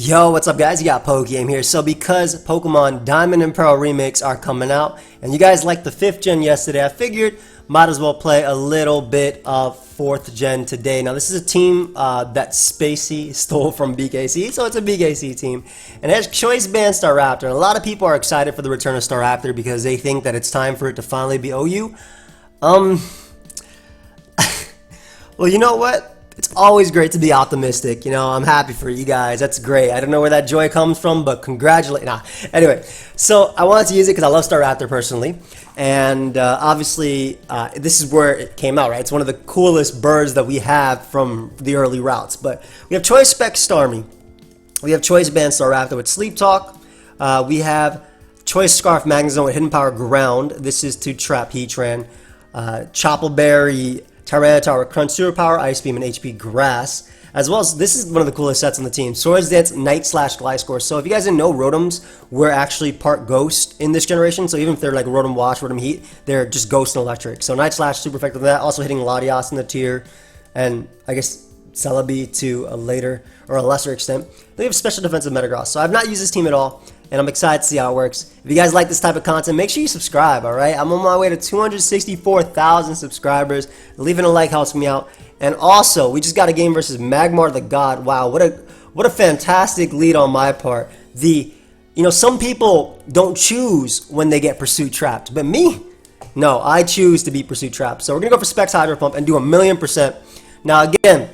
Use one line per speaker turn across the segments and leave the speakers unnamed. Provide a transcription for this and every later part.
Yo, what's up guys? You got pokeaim here. So because Pokemon Diamond and Pearl remakes are coming out, and you guys liked the 5th gen yesterday, I figured might as well play a little bit of 4th gen today. Now this is a team that Spacey stole from BKC, so it's a BKC team. And it has choice band Staraptor. And a lot of people are excited for the return of Staraptor because they think that it's time for it to finally be OU. Well, you know what? It's always great to be optimistic. You know, I'm happy for you guys. That's great. I don't know where that joy comes from, but congratulate. Nah. Anyway, so I wanted to use it because I love Staraptor personally. And obviously, this is where it came out, right? It's one of the coolest birds that we have from the early routes. But we have Choice Spec Starmie. We have Choice Band Staraptor with Sleep Talk. We have Choice Scarf Magnezone with Hidden Power Ground. This is to trap Heatran. Choppleberry Tyranitar with Crunch Super Power, Ice Beam, and HP Grass. As well as, this is one of the coolest sets on the team, Swords Dance Night/Gliscor. So if you guys didn't know, Rotoms were actually part Ghost in this generation. So even if they're like Rotom Wash, Rotom Heat, they're just Ghost and Electric. So Night Slash, super effective with that. Also hitting Latias in the tier, and I guess Celebi to a later or a lesser extent. They have special defensive Metagross. So I've not used this team at all, and I'm excited to see how it works. If you guys like this type of content, make sure you subscribe, alright? I'm on my way to 264,000 subscribers. Leaving a like helps me out. And also, we just got a game versus Magmar the God. Wow, what a fantastic lead on my part. You know, some people don't choose when they get Pursuit Trapped, but me? No, I choose to be Pursuit Trapped. So we're going to go for Specs Hydro Pump and do 1,000,000%. Now again,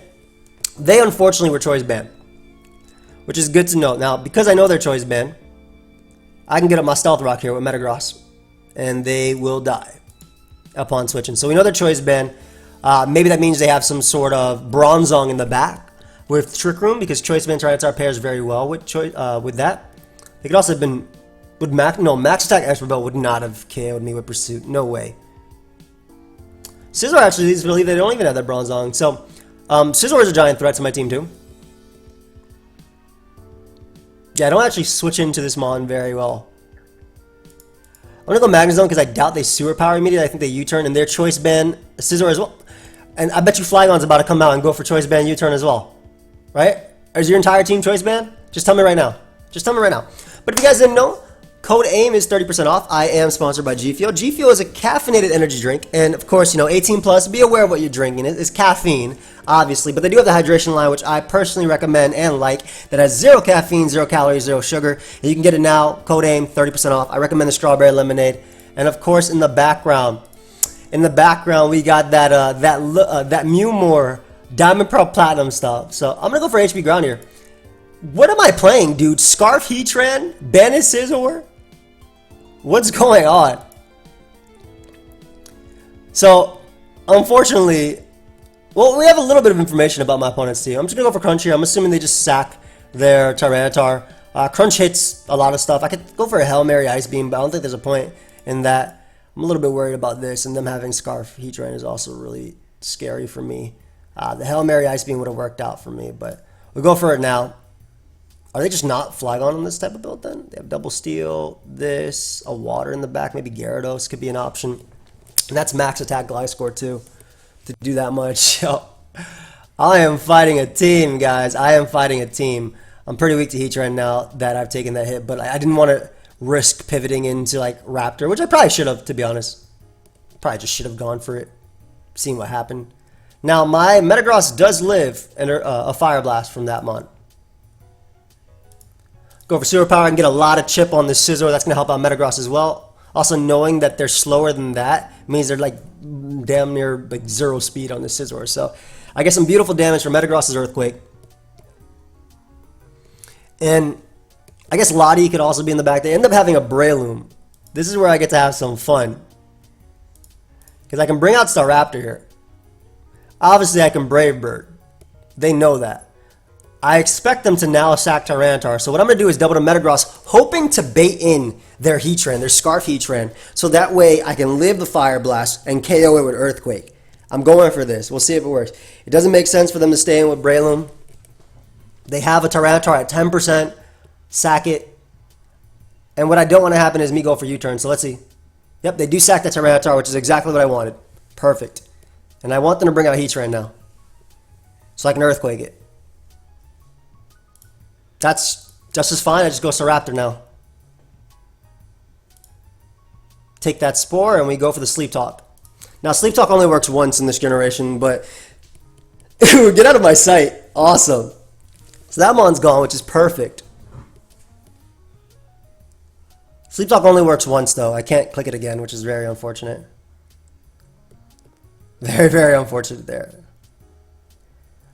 they unfortunately were Choice Band, which is good to know. Now, because I know they're Choice Band, I can get up my Stealth Rock here with Metagross, and they will die upon switching. So we know they're Choice Band. Maybe that means they have some sort of Bronzong in the back with Trick Room, because Choice Band Tyranitar pairs very well with that. They could also have been with Max Attack Expert Belt would not have KO'd me with Pursuit. No way. Scizor actually leads to believe they don't even have that Bronzong. So Scizor is a giant threat to my team too. Yeah, I don't actually switch into this Mon very well. I'm going to go Magnezone because I doubt they Sewer Power immediately. I think they U-turn, and their Choice Band Scizor as well. And I bet you Flygon's about to come out and go for Choice Band U-turn as well. Right? Is your entire team Choice Band? Just tell me right now. Just tell me right now. But if you guys didn't know, code AIM is 30% off. I am sponsored by G Fuel. G Fuel is a caffeinated energy drink. And of course, you know, 18 plus, be aware of what you're drinking. It's caffeine, obviously. But they do have the hydration line, which I personally recommend and like, that has 0 caffeine, 0 calories, 0 sugar. And you can get it now. Code AIM, 30% off. I recommend the strawberry lemonade. And of course, in the background, we got that Mewmore Diamond Pearl Platinum stuff. So I'm gonna go for HP Ground here. What am I playing, dude? Scarf Heatran? Bandit Scizor? What's going on? So, unfortunately, well, we have a little bit of information about my opponent's team. I'm just gonna go for Crunch here. I'm assuming they just sack their Tyranitar. Crunch hits a lot of stuff. I could go for a Hail Mary Ice Beam, but I don't think there's a point in that. I'm a little bit worried about this, and them having Scarf Heatran is also really scary for me. The Hail Mary Ice Beam would have worked out for me, but we'll go for it now. Are they just not Flygon on this type of build then? They have Double Steel, this, a Water in the back, maybe Gyarados could be an option. And that's Max Attack Gliscor too, to do that much. I am fighting a team, guys. I am fighting a team. I'm pretty weak to Heatran now that I've taken that hit, but I didn't want to risk pivoting into like Raptor, which I probably should have, to be honest. Probably just should have gone for it, seeing what happened. Now, my Metagross does live in a Fire Blast from that Mon. Go for Super Power and get a lot of chip on the Scizor. That's going to help out Metagross as well. Also, knowing that they're slower than that means they're like damn near like 0 speed on the Scizor. So I get some beautiful damage from Metagross's Earthquake. And I guess Lottie could also be in the back. They end up having a Breloom. This is where I get to have some fun, because I can bring out Staraptor here. Obviously, I can Brave Bird. They know that. I expect them to now sack Tyranitar. So what I'm going to do is double to Metagross, hoping to bait in their Heatran, their Scarf Heatran, so that way I can live the Fire Blast and KO it with Earthquake. I'm going for this. We'll see if it works. It doesn't make sense for them to stay in with Breloom. They have a Tyranitar at 10%. Sack it. And what I don't want to happen is me go for U-turn. So let's see. Yep, they do sack the Tyranitar, which is exactly what I wanted. Perfect. And I want them to bring out Heatran now, so I can Earthquake it. That's just as fine. I just go Staraptor now. Take that Spore, and we go for the Sleep Talk. Now, Sleep Talk only works once in this generation, but get out of my sight. Awesome. So that mon's gone, which is perfect. Sleep Talk only works once, though. I can't click it again, which is very unfortunate. Very, very unfortunate there.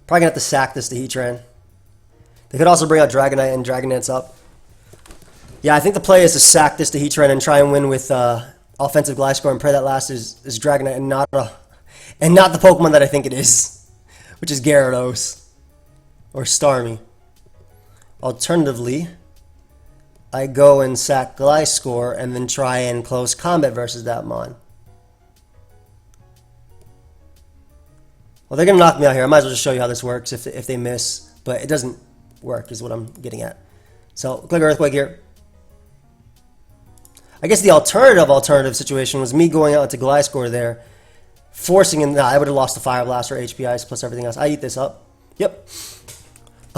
Probably going to have to sack this to Heatran. They could also bring out Dragonite and Dragonance up. Yeah, I think the play is to sack this to Heatran and try and win with offensive Gliscor and pray that last is Dragonite and not the Pokemon that I think it is, which is Gyarados or Starmie. Alternatively, I go and sack Gliscor and then try and close combat versus that mon. Well, they're going to knock me out here. I might as well just show you how this works if they miss, but it doesn't work is what I'm getting at. So, click Earthquake here. I guess the alternative situation was me going out to Gliscor there, forcing him. Nah, I would have lost the Fire Blast or HP Ice plus everything else. I eat this up. Yep.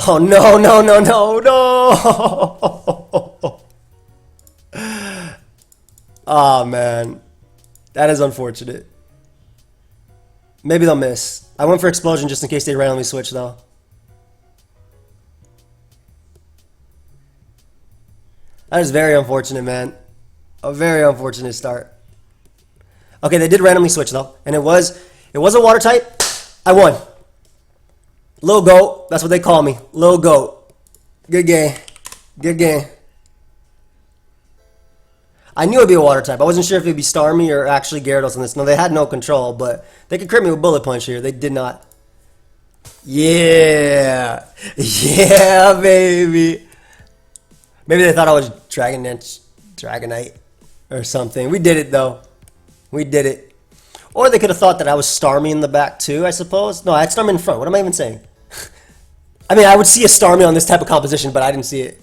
Oh, no, no, no, no, no. Oh, man. That is unfortunate. Maybe they'll miss. I went for Explosion just in case they randomly switch, though. That is very unfortunate, man. A very unfortunate start. Okay, they did randomly switch, though. And it was a Water type. I won. Lil Goat. That's what they call me. Lil Goat. Good game. Good game. I knew it would be a Water type. I wasn't sure if it would be Starmie or actually Gyarados on this. No, they had no control, but they could crit me with Bullet Punch here. They did not. Yeah. Yeah, baby. Maybe they thought I was Dragonite or something. We did it, though. We did it. Or they could have thought that I was Starmie in the back, too, I suppose. No, I had Starmie in front. What am I even saying? I mean, I would see a Starmie on this type of composition, but I didn't see it.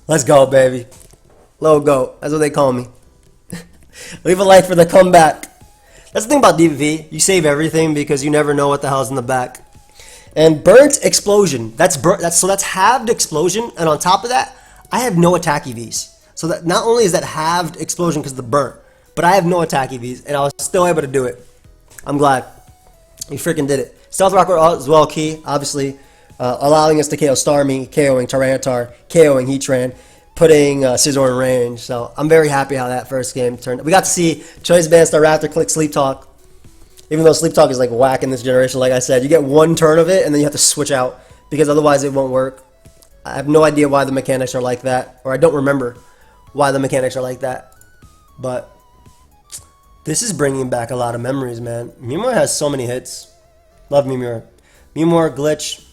Let's go, baby. Low Goat. That's what they call me. Leave a like for the comeback. That's the thing about DPP. You save everything because you never know what the hell's in the back. And Burnt Explosion. That's halved Explosion, and on top of that, I have no attack EVs. So that not only is that halved Explosion because of the burnt, but I have no attack EVs, and I was still able to do it. I'm glad. We freaking did it. Stealth Rock as well key, obviously, allowing us to KO Starmie, KOing Tyranitar, KOing Heatran, putting Scizor in range. So I'm very happy how that first game turned. We got to see Choice Band, Staraptor, click Sleep Talk. Even though Sleep Talk is like whack in this generation, like I said, you get one turn of it, and then you have to switch out because otherwise it won't work. I have no idea why the mechanics are like that, or I don't remember why the mechanics are like that. But this is bringing back a lot of memories, man. Mimor has so many hits. Love Mimor. Mimor, Glitch,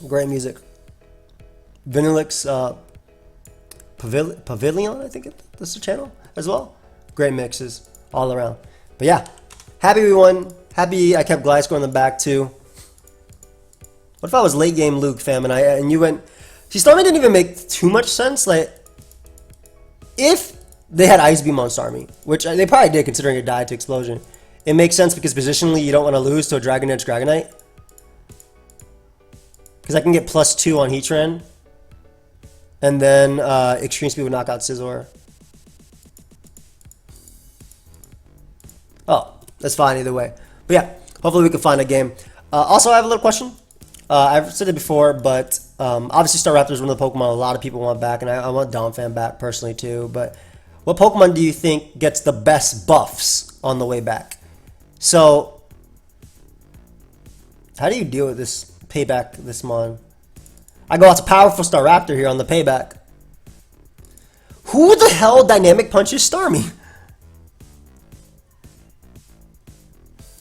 great music. Vanillix, Pavilion, I think that's the channel as well. Great mixes all around. But yeah, happy we won. Happy I kept Gliscor in the back too. What if I was late game Luke, fam, and you went... See, Starmie didn't even make too much sense. Like, if they had Ice Beam on Starmie, which they probably did considering it died to Explosion, it makes sense because positionally you don't want to lose to a Dragon Edge Dragonite. Because I can get +2 on Heatran. And then Extreme Speed would knock out Scizor. Oh, that's fine either way. But yeah, hopefully we can find a game. Also, I have a little question. I've said it before, but obviously Staraptor is one of the Pokemon a lot of people want back, and I want Donphan back personally too. But what Pokemon do you think gets the best buffs on the way back? So, how do you deal with this payback this mon? I go out to powerful Staraptor here on the payback. Who the hell dynamic punches Starmie?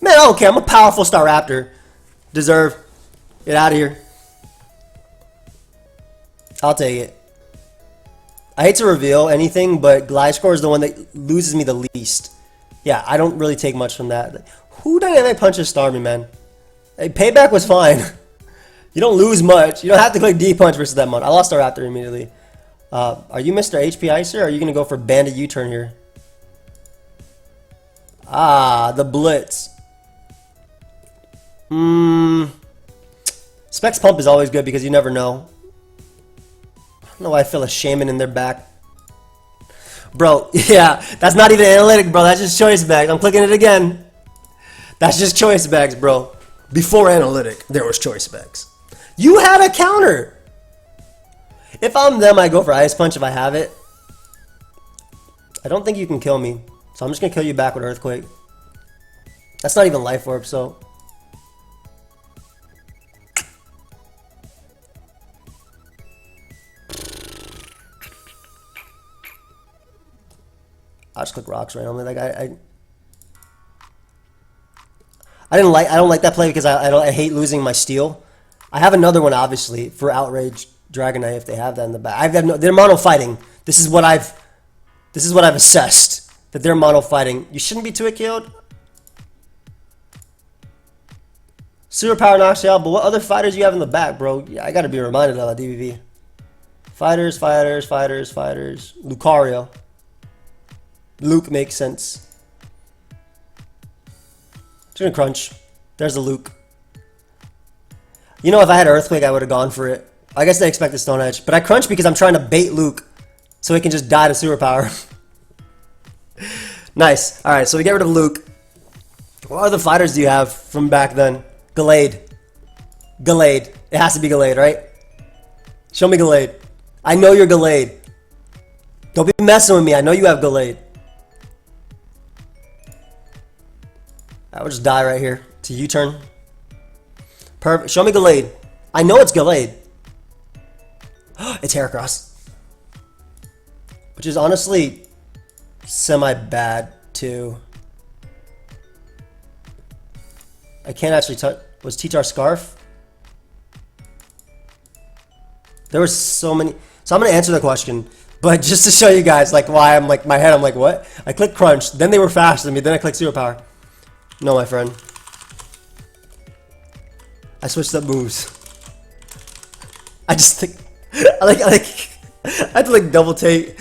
Man, I don't care. I'm a powerful Staraptor. Deserve. Get out of here. I'll take it. I hate to reveal anything, but Gliscor is the one that loses me the least. Yeah, I don't really take much from that. Who dynamic punches Starmie, man? Hey, payback was fine. You don't lose much. You don't have to click D punch versus that mon. I lost Staraptor immediately. Are you Mr. HP Icer, or are you going to go for Bandit U-turn here? Ah, the Blitz. Specs Pump is always good because you never know. don't know why I feel a shaman in their back. Bro, yeah, that's not even analytic, bro. That's just choice bags. I'm clicking it again. That's just choice bags, bro. Before analytic, there was choice bags. You had a counter. If I'm them, I go for ice punch if I have it. I don't think you can kill me, so I'm just gonna kill you back with earthquake. That's not even life orb, so. I'll just click rocks randomly. Like I don't like that play because I hate losing my steel. I have another one obviously for outrage Dragonite if they have that in the back. They're mono fighting. This is what I've assessed that they're mono fighting. You shouldn't be too killed. Superpower knocks you out, but what other fighters do you have in the back, bro? Yeah, I gotta be reminded of that DBV. Fighters. Lucario. Luke makes sense. Just gonna crunch. There's a Luke. You know, if I had Earthquake, I would have gone for it. I guess they expected Stone Edge, but I crunch because I'm trying to bait Luke so he can just die to Superpower. Nice. All right, so we get rid of Luke. What other fighters do you have from back then? Gallade. It has to be Gallade, right? Show me Gallade. I know you're Gallade. Don't be messing with me. I know you have Gallade. I will just die right here. To U-turn. Perfect. Show me Gallade. I know it's Gallade. It's Heracross. Which is honestly semi-bad too. I can't actually touch. Was Teach Our Scarf? There were so many. So I'm going to answer the question. But just to show you guys like why I'm like, my head, I'm like, what? I clicked crunch. Then they were faster than me. Then I clicked superpower. No, my friend. I switched up moves. I just think. I had to like double take.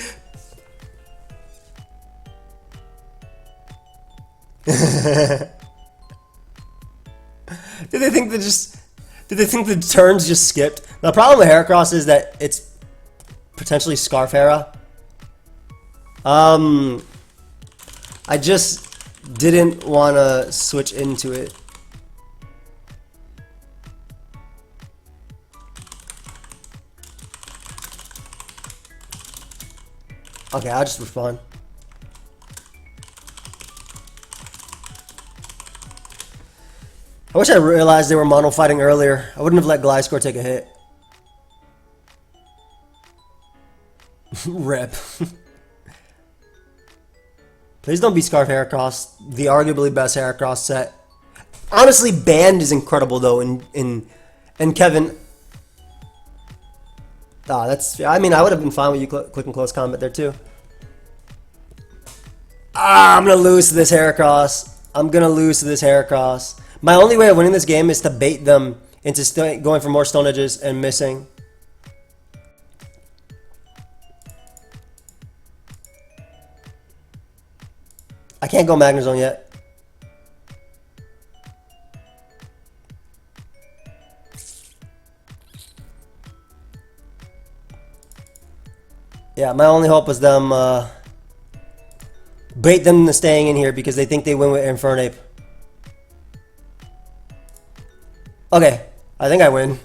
Did they think the turns just skipped? The problem with Heracross is that it's potentially Scarf era. I just didn't want to switch into it. Okay, I'll just respond. I wish I realized they were mono fighting earlier. I wouldn't have let Gliscor take a hit. Rip. Please don't be Scarf Heracross. The arguably best Heracross set. Honestly, Band is incredible though. And Kevin. Ah, that's. I mean, I would have been fine with you clicking close combat there too. Ah, I'm gonna lose to this Heracross. My only way of winning this game is to bait them into going for more Stone Edges and missing. I can't go Magnezone yet. Yeah, my only hope was them bait them into staying in here because they think they win with Infernape. Okay, I think I win.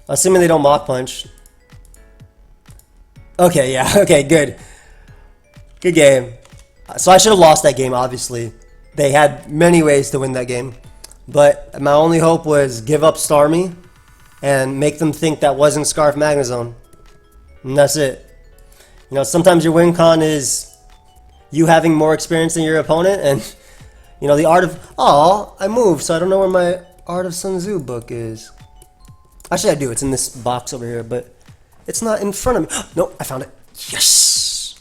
Assuming they don't Mach Punch. Okay, yeah, okay, good. Good game. So I should have lost that game, obviously. They had many ways to win that game. But my only hope was give up Starmie and make them think that wasn't Scarf Magnezone. And that's it. You know, sometimes your win con is you having more experience than your opponent, and you know, the art of... Oh, I moved, so I don't know where my Art of Sun Tzu book is. Actually, I do. It's in this box over here, but it's not in front of me. No, I found it. Yes!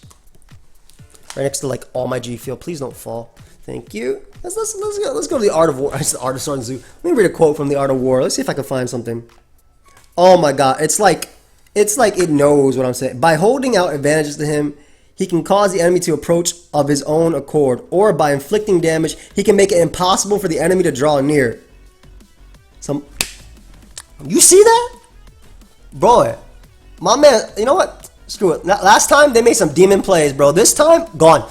Right next to, like, all my G Fuel. Please don't fall. Thank you. Let's go to the Art of War. It's the Art of Sun Tzu. Let me read a quote from the Art of War. Let's see if I can find something. Oh my god. It's like it knows what I'm saying. By holding out advantages to him, he can cause the enemy to approach of his own accord, or by inflicting damage, he can make it impossible for the enemy to draw near. You see that? Bro, My man, you know what? Screw it. Last time, they made some demon plays, bro. This time, gone.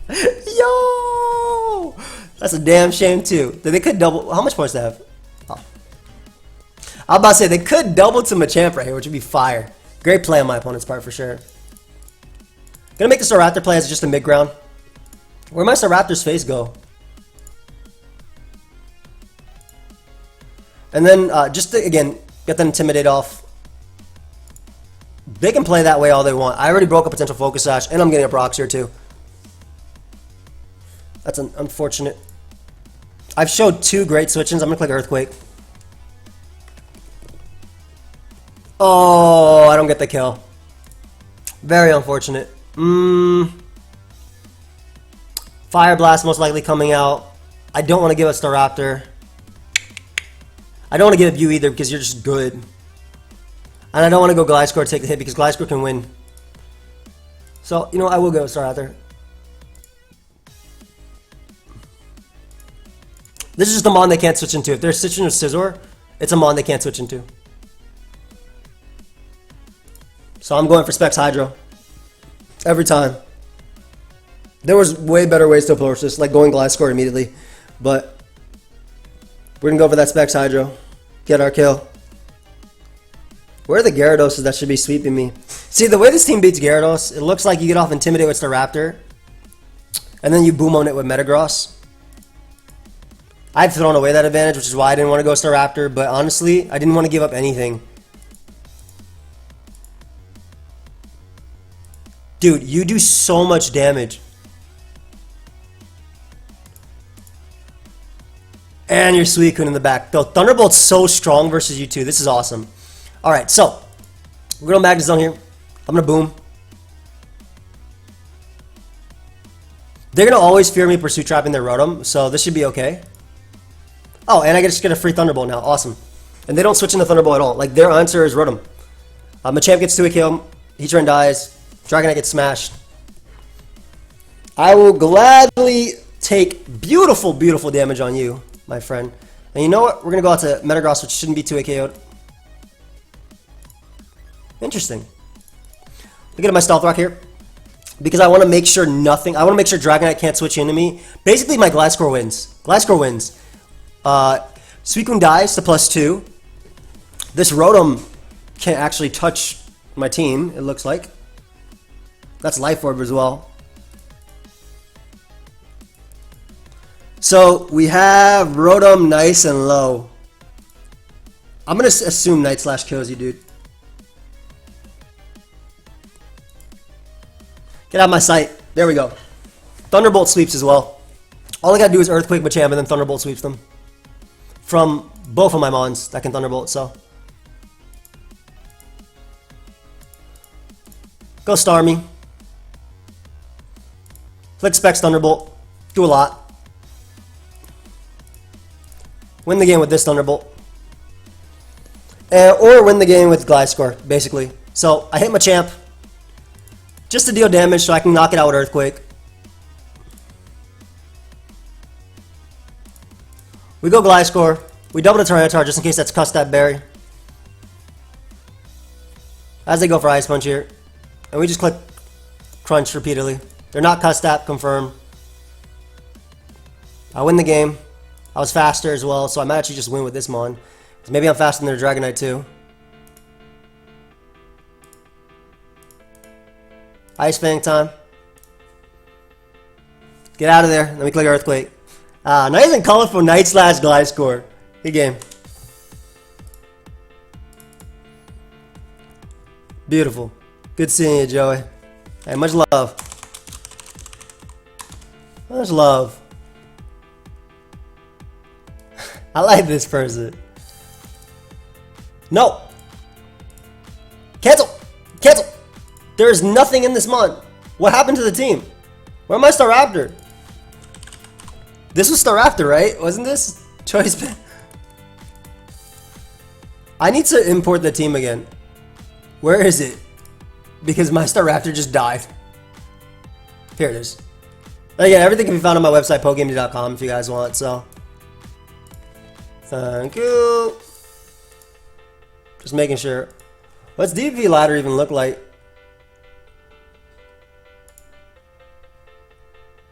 Yo! That's a damn shame, too. They could double. How much points do they have? Oh. I was about to say, they could double to Machamp right here, which would be fire. Great play on my opponent's part, for sure. Gonna make the Staraptor play as just a mid-ground. Where'd my Staraptor's face go? And then, just to, again, get them Intimidate off. They can play that way all they want. I already broke a potential Focus Sash, and I'm getting up rocks here, too. That's unfortunate. I've showed 2 great switch-ins. I'm gonna click Earthquake. Oh, I don't get the kill. Very unfortunate. Fire Blast most likely coming out. I don't want to give a Staraptor. I don't want to give you either because you're just good. And I don't want to go Gliscor to take the hit because Gliscor can win. So, you know, I will go Staraptor. This is just a mon they can't switch into. If they're switching with Scizor, it's a mon they can't switch into. So I'm going for Specs Hydro. Every time. There was way better ways to approach this, like going Gliscor immediately. But we're going to go for that Specs Hydro. Get our kill. Where are the Gyarados that should be sweeping me? See, the way this team beats Gyarados, it looks like you get off Intimidate with Staraptor. And then you boom on it with Metagross. I've thrown away that advantage, which is why I didn't want to go Staraptor. But honestly, I didn't want to give up anything. Dude, you do so much damage. And your Suicune in the back. Though Thunderbolt's so strong versus you two. This is awesome. Alright, so we're going to Magnezone here. I'm going to boom. They're going to always fear me Pursuit Trapping their Rotom, so this should be okay. Oh, and I just get a free Thunderbolt now. Awesome. And they don't switch into Thunderbolt at all. Like, their answer is Rotom. Machamp gets 2 kill. Heatran dies. Dragonite gets smashed. I will gladly take beautiful, beautiful damage on you, my friend. And you know what? We're going to go out to Metagross, which shouldn't be 2 KO'd. Interesting. Look at my Stealth Rock here. Because I want to make sure nothing... I want to make sure Dragonite can't switch into me. Basically, my Gliscor wins. Gliscor wins. Suicune dies to +2. This Rotom can't actually touch my team, it looks like. That's Life Orb as well. So, we have Rotom nice and low. I'm going to assume Night Slash kills you, dude. Get out of my sight. There we go. Thunderbolt sweeps as well. All I gotta do is Earthquake Machamp and then Thunderbolt sweeps them. From both of my mons that can Thunderbolt, so. Go Starmie. Click Specs Thunderbolt. Do a lot. Win the game with this Thunderbolt. Or win the game with Gliscor, basically. So, I hit Machamp. Just to deal damage so I can knock it out with Earthquake. We go Gliscor. We double the Tyranitar just in case that's cussed that berry. As they go for Ice Punch here. And we just click Crunch repeatedly. They're not cussed at, confirm. I win the game. I was faster as well, so I might actually just win with this Mon. So maybe I'm faster than their Dragonite too. Ice Fang time. Get out of there. Let me click Earthquake. Nice and colorful Night Slash Gliscor. Good game. Beautiful. Good seeing you, Joey. Hey, much love. Much love. I like this person. No. Cancel. Cancel. There is nothing in this mon. What happened to the team? Where am I Staraptor? This was Staraptor, right? Wasn't this? Choice. I need to import the team again. Where is it? Because my Staraptor just died. Here it is. Again, everything can be found on my website, pokeaimMD.com, if you guys want, so. Thank you. Just making sure. What's DPP ladder even look like?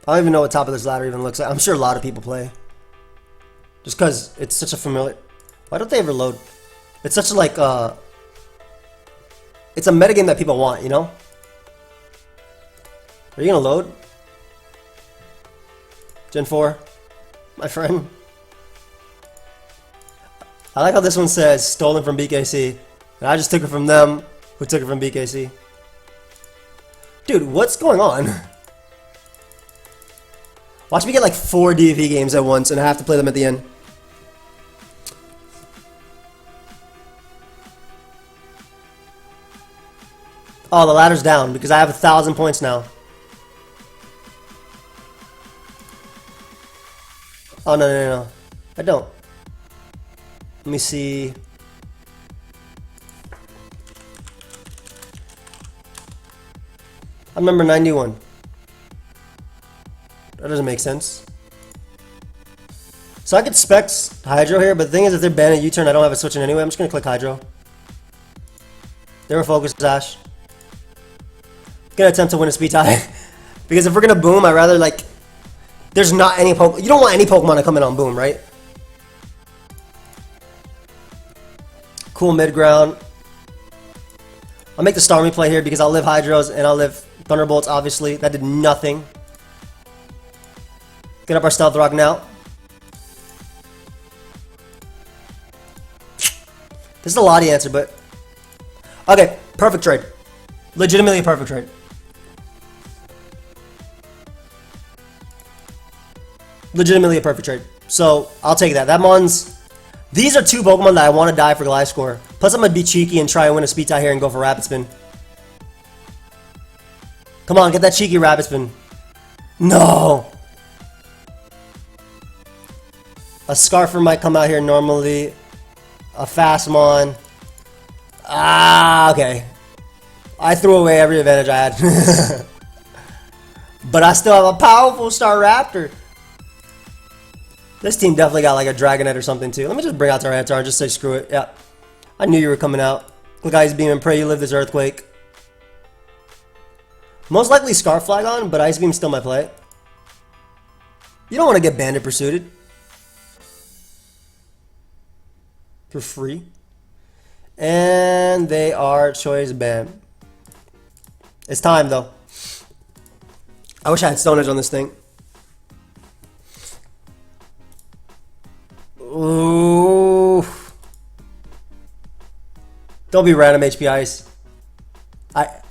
I don't even know what top of this ladder even looks like. I'm sure a lot of people play. Just because it's such a familiar... Why don't they ever load? It's such a, like, it's a metagame that people want, you know? Are you gonna load? Gen 4? My friend? I like how this one says, stolen from BKC. And I just took it from them, who took it from BKC. Dude, what's going on? Watch me get like 4 DPP games at once and I have to play them at the end. Oh, the ladder's down because I have 1,000 points now. Oh, no. I don't. Let me see. I'm number 91. That doesn't make sense. So I could spec Hydro here, but the thing is if they're banning U-turn, I don't have it switching anyway. I'm just going to click Hydro. They were focused, Ash. Gonna attempt to win a speed tie. Because if we're gonna boom, I'd rather like... There's not any Pokemon... You don't want any Pokemon to come in on boom, right? Cool mid-ground. I'll make the Starmie play here because I'll live Hydros and I'll live Thunderbolts, obviously. That did nothing. Get up our Stealth Rock now. This is a Lottie answer, but... Okay, perfect trade. Legitimately a perfect trade. Legitimately a perfect trade. So, I'll take that. That Mon's... These are 2 Pokemon that I want to die for Gliscor. Plus, I'm going to be cheeky and try and win a speed tie here and go for Rapid Spin. Come on, get that cheeky Rapid Spin. No! A Scarfer might come out here normally. A Fastmon. Ah, okay. I threw away every advantage I had. But I still have a powerful Staraptor. This team definitely got like a Dragonite or something too. Let me just bring out Tyranitar and just say screw it. Yeah. I knew you were coming out. Click Ice Beam and pray you live this Earthquake. Most likely Scarf Flagon, but Ice Beam still might play. You don't want to get Bandit Pursuited. For free. And they are choice banned. It's time though. I wish I had Stone Edge on this thing. Ooh. Don't be random HP Ice.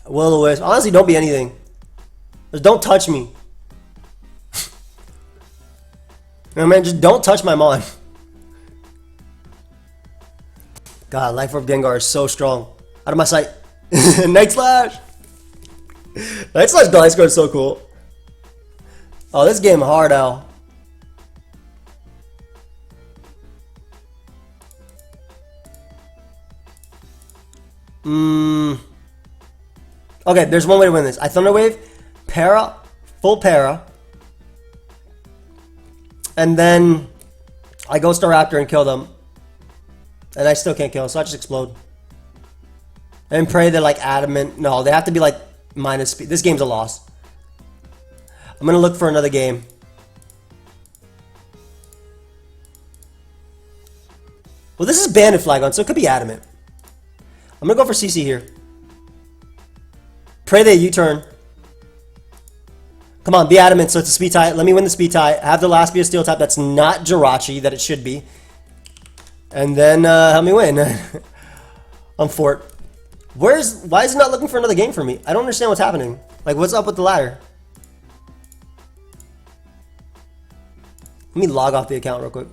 Will-O-Wisp. Honestly, don't be anything. Just don't touch me. No, man, just don't touch my Mon. God, Life Orb Gengar is so strong. Out of my sight. Night Slash. Night Slash Gliscor is so cool. Oh, this game hard, Al. Okay, there's one way to win this. I Thunder Wave, Para, full Para, and then I go Staraptor and kill them. And I still can't kill, so I just explode. And pray they're like adamant. No, they have to be like minus speed. This game's a loss. I'm gonna look for another game. Well, this is Bandit Flagon, so it could be adamant. I'm gonna go for CC here. Pray they U-turn. Come on, be adamant so it's a speed tie. Let me win the speed tie. Have the last be a steel type that's not Jirachi that it should be. And then help me win. I'm Fort. Why is it not looking for another game for me? I don't understand what's happening. Like, what's up with the ladder? Let me log off the account real quick.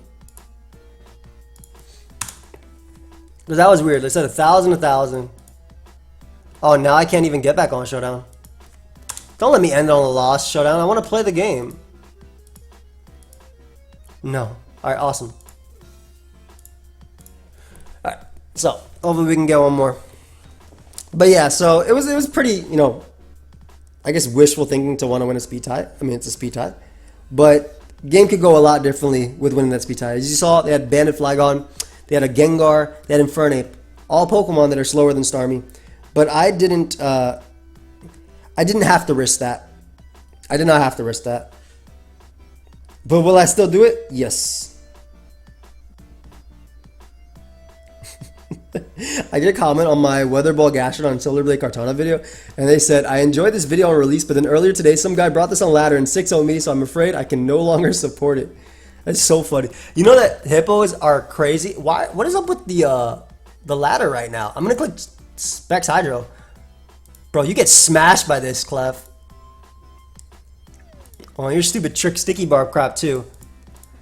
Because that was weird. They said 1,000, 1,000. Oh, now I can't even get back on Showdown. Don't let me end on a loss, Showdown. I want to play the game. No. Alright, awesome. Alright, so hopefully we can get one more. But yeah, so it was pretty, you know, I guess wishful thinking to want to win a speed tie. I mean, it's a speed tie. But game could go a lot differently with winning that speed tie. As you saw, they had Bandit Flagon, they had a Gengar, they had Infernape. all Pokemon that are slower than Starmie, but I didn't have to risk that. I did not have to risk that. But will I still do it? Yes. I did a comment on my Weather Ball Gastrodon Silver Blade Kartana video, and they said, I enjoyed this video on release, but then earlier today some guy brought this on ladder and 6-0 me, so I'm afraid I can no longer support it. That's so funny. You know that hippos are crazy? Why? What is up with the ladder right now? I'm gonna click Specs Hydro. Bro, you get smashed by this, Clef. Oh, your stupid trick sticky barb crap too.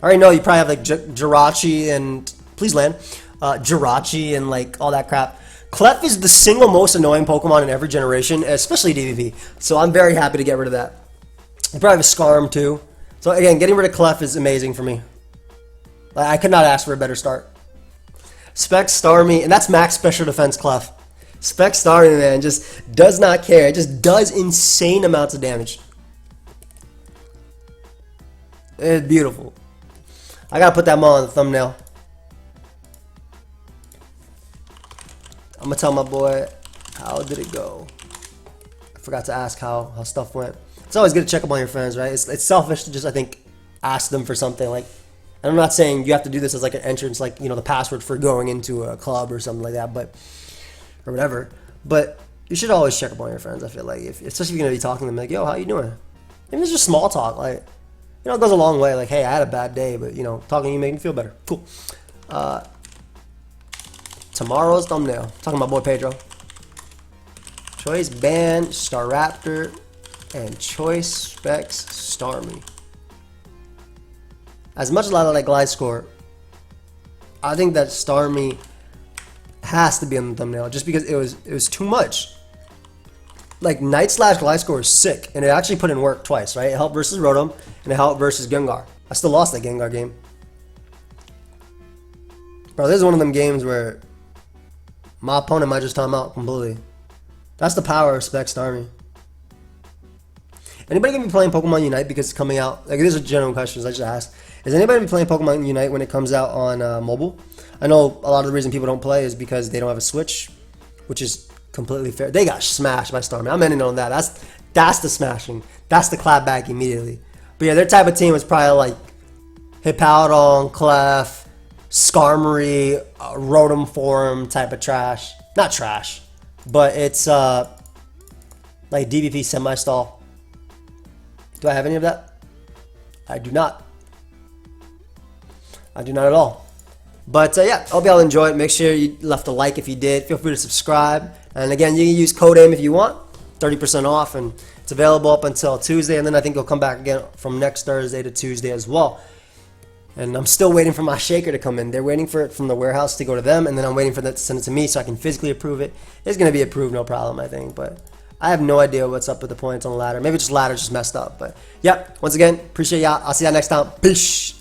I already know you probably have like Jirachi and please land. Jirachi and like all that crap. Clef is the single most annoying Pokemon in every generation, especially DPP. So I'm very happy to get rid of that. You probably have a Scarm too. So again, getting rid of Clef is amazing for me. I could not ask for a better start. Specs Starmie, and that's max special defense Clef. Specs Starmie, man, just does not care. It just does insane amounts of damage. It's beautiful. I gotta put that more on the thumbnail. I'm gonna tell my boy, how did it go? I forgot to ask how stuff went. It's always good to check up on your friends, right? It's selfish to just, I think, ask them for something. Like, and I'm not saying you have to do this as like an entrance, like, you know, the password for going into a club or something like that, but, or whatever. But you should always check up on your friends, I feel like. Especially if you're gonna be talking to them, like, yo, how you doing? Even if it's just small talk, like, you know, it goes a long way. Like, hey, I had a bad day, but, you know, talking to you made me feel better. Cool. Tomorrow's thumbnail. Talking about my boy Pedro. Choice Band, Staraptor, and Choice Specs Starmie. As much as I like Gliscor, I think that Starmie has to be on the thumbnail just because it was too much. Like, Night Slash Gliscor is sick, and it actually put in work twice, right? It helped versus Rotom, and it helped versus Gengar. I still lost that Gengar game. Bro, this is one of them games where my opponent might just time out completely. That's the power of Specs Starmie. Anybody gonna be playing Pokemon Unite because it's coming out? Like, these are general questions I just asked. Is anybody gonna be playing Pokemon Unite when it comes out on mobile? I know a lot of the reason people don't play is because they don't have a Switch, which is completely fair. They got smashed by Starmie. I'm ending on that. That's the smashing. That's the clap back immediately. But yeah, their type of team was probably like Hippowdon, Clef, Skarmory, Rotom form type of trash. Not trash, but it's like DPP semi-stall. Do I have any of that? I do not. I do not at all. But yeah, I hope y'all enjoy it. Make sure you left a like if you did. Feel free to subscribe. And again, you can use code AIM if you want. 30% off, and it's available up until Tuesday. And then I think it'll come back again from next Thursday to Tuesday as well. And I'm still waiting for my shaker to come in. They're waiting for it from the warehouse to go to them, and then I'm waiting for that to send it to me so I can physically approve it. It's going to be approved, no problem, I think. But I have no idea what's up with the points on the ladder. Maybe just ladder just messed up. But yeah, once again, appreciate y'all. I'll see y'all next time. Peace.